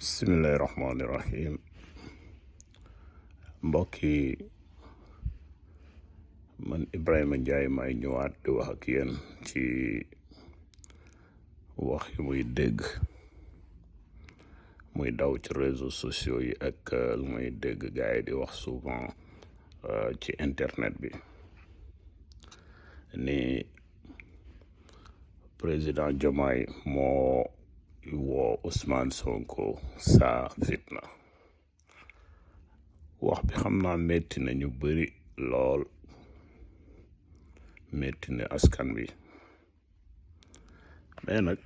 bismillahi rahmaani rahim mbokk yi man Ibrahima Ndiaye may ñëwaat di wax ak yéen ci wax yi muy dégg muy daw ci réseaux sociaux yi ak lu muy dégg gars yi di wax souvent ci internet bi ni président Diomaye moo woo Ousmane Sonko saa fitna wax bi xam naa metti na ñu bari lool metti na askan bi mais nag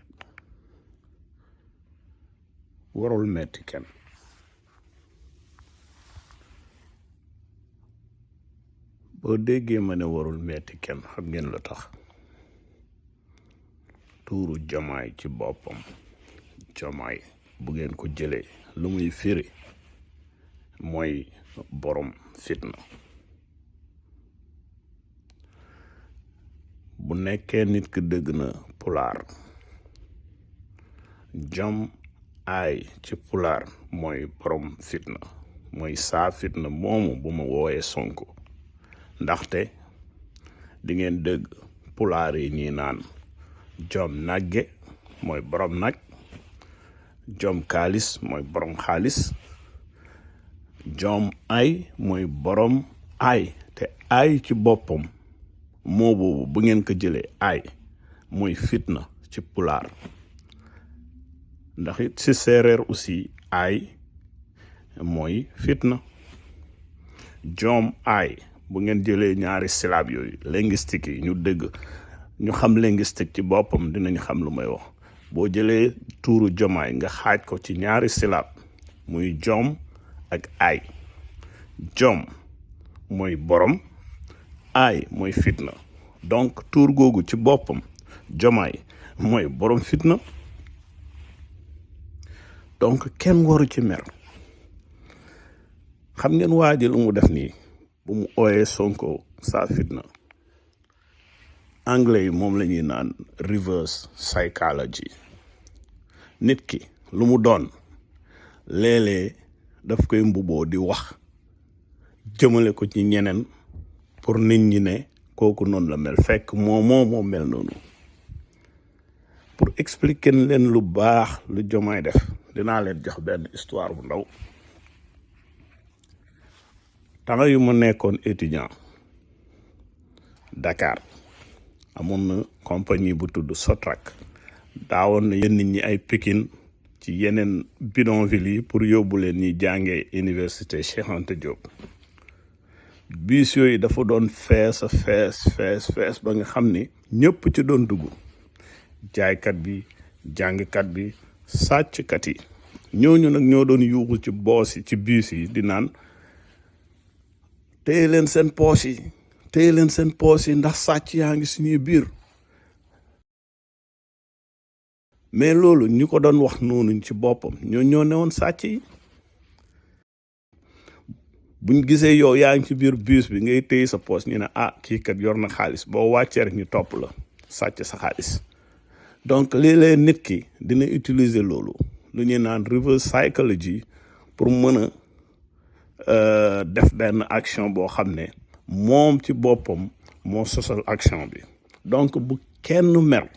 warul metti kenn boo déggee ma ne warul metti kenn xam ngeen lu tax tuuru Diomaye ci boppam Diomaye bu ngeen ko jëlee lu muy firi mooy borom fitna bu nekkee nit ki dëgg na pulaar jom ay ci pulaar mooy borom fitna mooy saa fitna moomu bu ma wooyee Sonko ndaxte di ngeen dëgg pulaar yi ñi naan jom nagge mooy borom nag jom kaalis mooy borom xaalis jom ay mooy borom ay te ay ci boppam moo boobu bu ngeen ko jëlee ay mooy fitna ci pulaar ndax it ci séeréer aussi ay mooy fitna jom ay bu ngeen jëlee ñaari syllabe yooyu linguistique yi ñu dégg ñu xam linguistique ci boppam dinañ xam lu may wax boo jëlee tuuru Diomaye nga xaaj ko ci ñaari syllabe muy jom ak ay jom mooy borom ay mooy fitna donc tuur googu ci boppam Diomaye mooy borom fitna donc kenn waru ci mer xam ngeen waa ji lu mu def nii bu mu ooyee Sonko saa fitna anglais yi moom la ñuy naan reverse psychology nit ki lu mu doon léeg-léeg daf koy mbuboo di wax jëmale ko ci ñeneen pour nit ñi ne kooku noonu la mel fekk moo mel noonu pour expliquer leen lu baax lu Diomaye def dinaa leen jox benn histoire bu ndaw temps yu ma nekkoon étudiant Dakar amoon na compagnie bu tudd Sotrac daawoon na yenn nit ñi ay Pikine ci yeneen bidonville yi pour yóbbu leen ñi jàngee université Cheikh Anta Diop bus yooyu dafa doon fees ba nga xam ni ñëpp ci doon dugg jaaykat bi jàngkat bi sàcckat yi ñooñu nag ñoo doon yuuxu ci boos yi ci bus yi di naan téye leen seen poos yi ndax sàcc yaa ngi suñuy biir mais loolu ñu ko doon wax noonu ci boppam ñoo newoon sàcc yi buñ gisee yow yaa ngi ci biir bus bi ngay téye sa poos ñu ne kii kat yor na xaalis boo wàccee rek ñu topp la sàcc sa xaalis donc léeg-léeg nit ki dina utiliser loolu lu ñuy naan reverse psychology pour mën a def benn action boo xam ne moom ci boppam moo sosal action bi donc bu kenn mer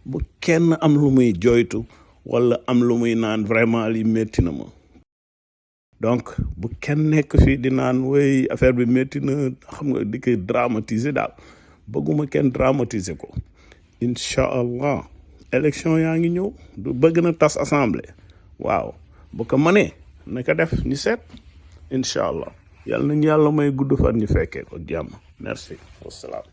bu kenn am lu muy joytu wala am lu muy naan vraiment li métti na ma donc bu kenn nekk fii di naan way affaire bi métti na xam nga di koy dramatiser daal bëgguma kenn dramatiser ko incha allah élection yaa ngi ñëw du bëgg na tas assemblée waaw bu ko mënee na ko def ñu seet incha allah yàlla nañu yàlla may gudd fan ñu fekkee ko jàmm merci wasalaam